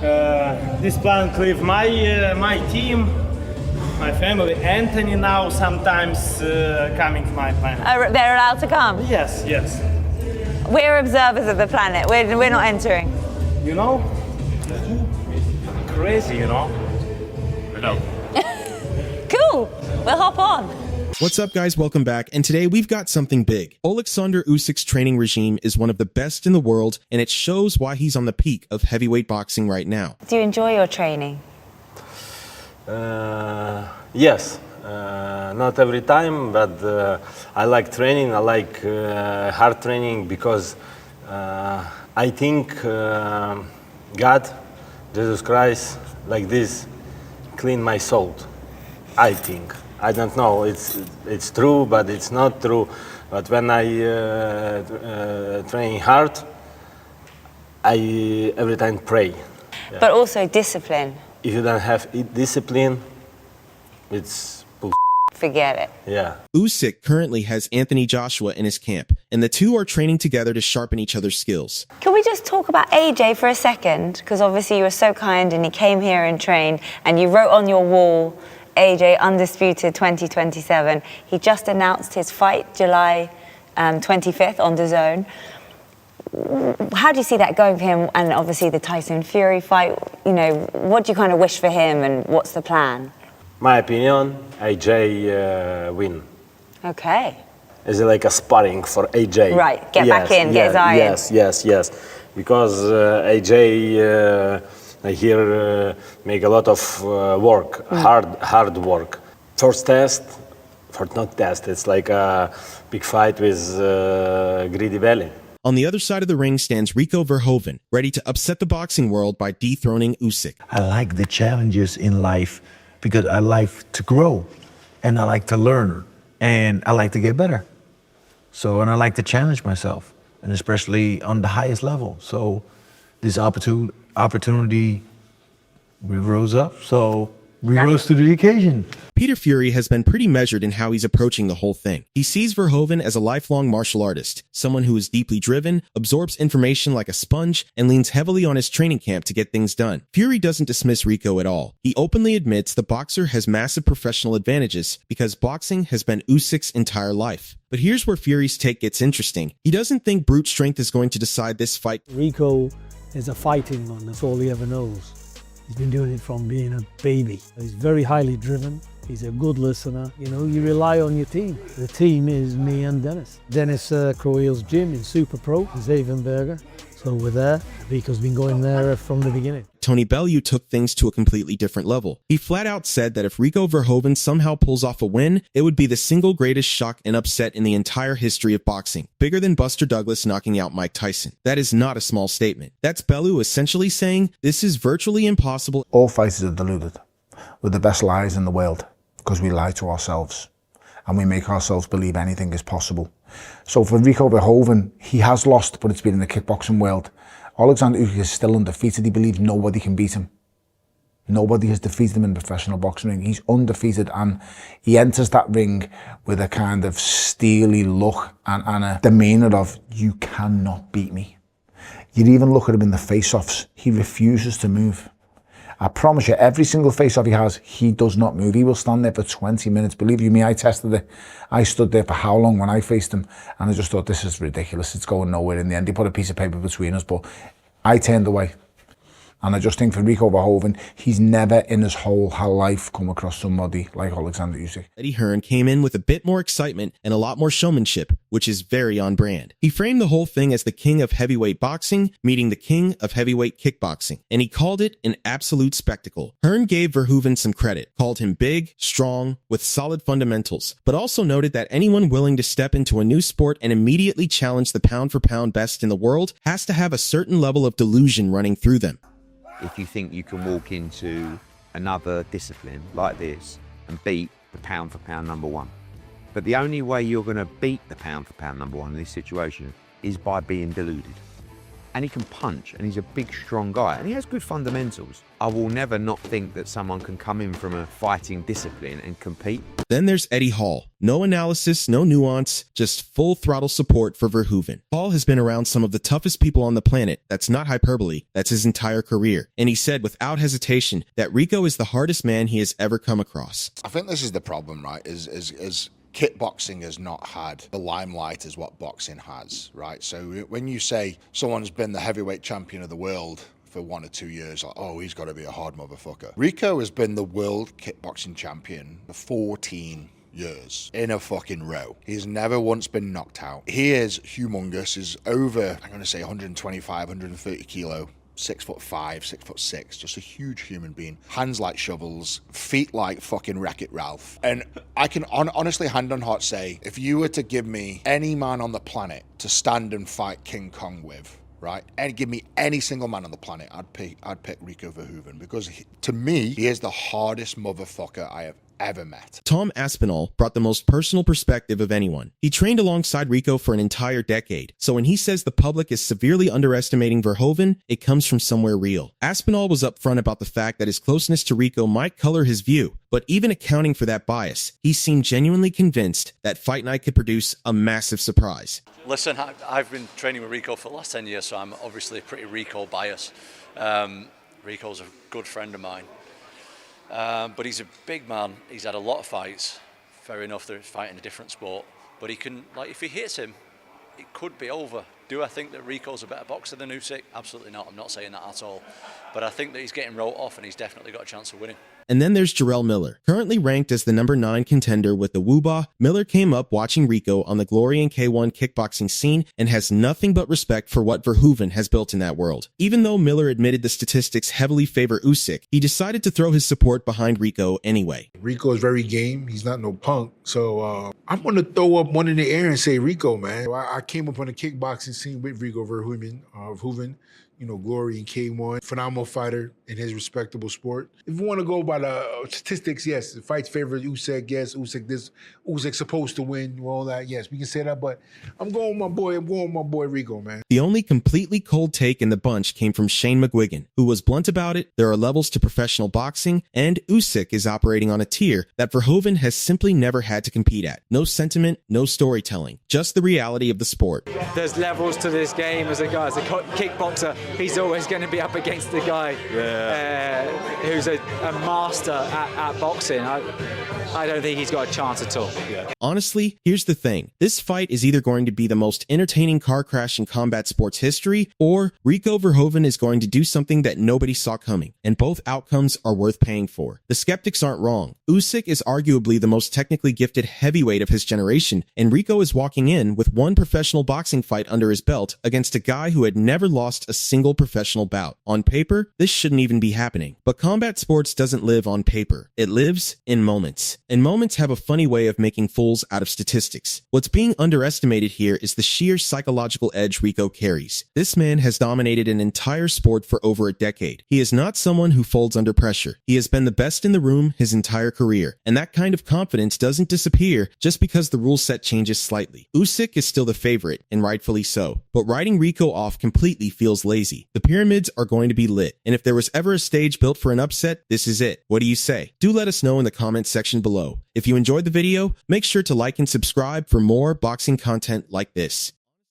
This plan leave my team, my family. Anthony now sometimes coming to my planet. They're allowed to come? Yes, yes. We're observers of the planet. We're not entering. You know? Crazy, you know? No. Cool. We'll hop on. What's up, guys? Welcome back. And today we've got something big. Oleksandr Usyk's training regime is one of the best in the world, and it shows why he's on the peak of heavyweight boxing right now. Do you enjoy your training? Yes, not every time, but I like training. I like hard training because I think God, Jesus Christ, like this, clean my soul. I think. I don't know. It's true, but it's not true. But when I train hard, I every time pray. Yeah. But also discipline. If you don't have discipline, it's bull. Forget it. Yeah. Usyk currently has Anthony Joshua in his camp, and the two are training together to sharpen each other's skills. Can we just talk about AJ for a second? Because obviously you were so kind and he came here and trained, and you wrote on your wall, AJ Undisputed 2027. He just announced his fight July 25th on DAZN. How do you see that going for him? And obviously the Tyson Fury fight, you know, what do you kind of wish for him and what's the plan? My opinion, AJ win. Okay. It's like a sparring for AJ. Right, get back in, get his eye in. Yes. Because AJ, I hear, make a lot of work, hard work. First test, it's like a big fight with greedy belly. On the other side of the ring stands Rico Verhoeven, ready to upset the boxing world by dethroning Usyk. I like the challenges in life because I like to grow and I like to learn and I like to get better. And I like to challenge myself, and especially on the highest level. So this opportunity, we rose up, so we rose to the occasion. Peter Fury has been pretty measured in how he's approaching the whole thing. He sees Verhoeven as a lifelong martial artist, someone who is deeply driven, absorbs information like a sponge, and leans heavily on his training camp to get things done. Fury doesn't dismiss Rico at all. He openly admits the boxer has massive professional advantages because boxing has been Usyk's entire life. But here's where Fury's take gets interesting. He doesn't think brute strength is going to decide this fight. Rico is a fighting man, that's all he ever knows. He's been doing it from being a baby. He's very highly driven. He's a good listener. You know, you rely on your team. The team is me and Dennis. Dennis Croweel's gym in Super Pro, Zevenberger. So we're there. Rico's been going there from the beginning. Tony Bellew took things to a completely different level. He flat out said that if Rico Verhoeven somehow pulls off a win, it would be the single greatest shock and upset in the entire history of boxing, bigger than Buster Douglas knocking out Mike Tyson. That is not a small statement. That's Bellew essentially saying this is virtually impossible. All fighters are deluded. We're the best liars in the world because we lie to ourselves and we make ourselves believe anything is possible. So for Rico Verhoeven, he has lost, but it's been in the kickboxing world. Oleksandr Usyk is still undefeated. He believes nobody can beat him. Nobody has defeated him in the professional boxing ring. He's undefeated, and he enters that ring with a kind of steely look and a demeanour of, you cannot beat me. You'd even look at him in the face-offs. He refuses to move. I promise you, every single face-off he has, he does not move. He will stand there for 20 minutes. Believe you me, I tested it. I stood there for how long when I faced him, and I just thought, this is ridiculous. It's going nowhere in the end. He put a piece of paper between us, but I turned away. And I just think for Rico Verhoeven, he's never in his whole life come across somebody like Alexander Usyk. Hearn came in with a bit more excitement and a lot more showmanship, which is very on brand. He framed the whole thing as the king of heavyweight boxing meeting the king of heavyweight kickboxing, and he called it an absolute spectacle. Hearn gave Verhoeven some credit, called him big, strong, with solid fundamentals, but also noted that anyone willing to step into a new sport and immediately challenge the pound-for-pound best in the world has to have a certain level of delusion running through them. If you think you can walk into another discipline like this and beat the pound-for-pound number one. But the only way you're going to beat the pound-for-pound number one in this situation is by being deluded. And he can punch, and he's a big, strong guy, and he has good fundamentals. I will never not think that someone can come in from a fighting discipline and compete. Then there's Eddie Hall. No analysis, no nuance, just full throttle support for Verhoeven. Hall has been around some of the toughest people on the planet. That's not hyperbole. That's his entire career. And he said without hesitation that Rico is the hardest man he has ever come across. I think this is the problem, right? Is kickboxing has not had the limelight as what boxing has, right? So when you say someone's been the heavyweight champion of the world for 1 or 2 years, like, oh, he's got to be a hard motherfucker. Rico has been the world kickboxing champion for 14 years in a fucking row. He's never once been knocked out. He is humongous. He's over, I'm going to say 125, 130 kilo. 6'5", 6'6", just a huge human being. Hands like shovels, feet like fucking Wreck-It Ralph. And I can honestly, hand on heart, say, if you were to give me any man on the planet to stand and fight King Kong with, right, and give me any single man on the planet, I'd pick Rico Verhoeven, because to me, he is the hardest motherfucker I have ever met. Tom Aspinall brought the most personal perspective of anyone. He trained alongside Rico for an entire decade, so when he says the public is severely underestimating Verhoeven, it comes from somewhere real. Aspinall was upfront about the fact that his closeness to Rico might color his view, but even accounting for that bias, he seemed genuinely convinced that Fight Night could produce a massive surprise. Listen, I've been training with Rico for the last 10 years, so I'm obviously pretty Rico biased. Rico's a good friend of mine. But he's a big man. He's had a lot of fights. Fair enough, they're fighting a different sport. But he can, like, if he hits him, it could be over. Do I think that Rico's a better boxer than Usyk? Absolutely not. I'm not saying that at all. But I think that he's getting wrote off, and he's definitely got a chance of winning. And then there's Jarrell Miller. Currently ranked as the number 9 contender with the Wooba, Miller came up watching Rico on the Glory and K1 kickboxing scene and has nothing but respect for what Verhoeven has built in that world. Even though Miller admitted the statistics heavily favor Usyk, he decided to throw his support behind Rico anyway. Rico is very game. He's not no punk. So I'm going to throw up one in the air and say Rico, man. I came up on the kickboxing scene with Rico Verhoeven. You know, Glory and K1, phenomenal fighter in his respectable sport. If you want to go by the statistics, yes, the fight's favorite Usyk, yes, Usyk's supposed to win, all that, yes, we can say that, but I'm going with my boy Rico, man. The only completely cold take in the bunch came from Shane McGuigan, who was blunt about it. There are levels to professional boxing, and Usyk is operating on a tier that Verhoeven has simply never had to compete at. No sentiment, no storytelling, just the reality of the sport. There's levels to this game. As a kickboxer, he's always going to be up against the guy who's a master at boxing. I don't think he's got a chance at all. Yeah. Honestly, here's the thing. This fight is either going to be the most entertaining car crash in combat sports history, or Rico Verhoeven is going to do something that nobody saw coming, and both outcomes are worth paying for. The skeptics aren't wrong. Usyk is arguably the most technically gifted heavyweight of his generation, and Rico is walking in with one professional boxing fight under his belt against a guy who had never lost a single professional bout. On paper, this shouldn't even be happening. But combat sports doesn't live on paper. It lives in moments. And moments have a funny way of making fools out of statistics. What's being underestimated here is the sheer psychological edge Rico carries. This man has dominated an entire sport for over a decade. He is not someone who folds under pressure. He has been the best in the room his entire career. And that kind of confidence doesn't disappear just because the rule set changes slightly. Usyk is still the favorite, and rightfully so. But writing Rico off completely feels lazy. The pyramids are going to be lit, and if there was ever a stage built for an upset, this is it. What do you say? Do let us know in the comments section below. If you enjoyed the video, make sure to like and subscribe for more boxing content like this.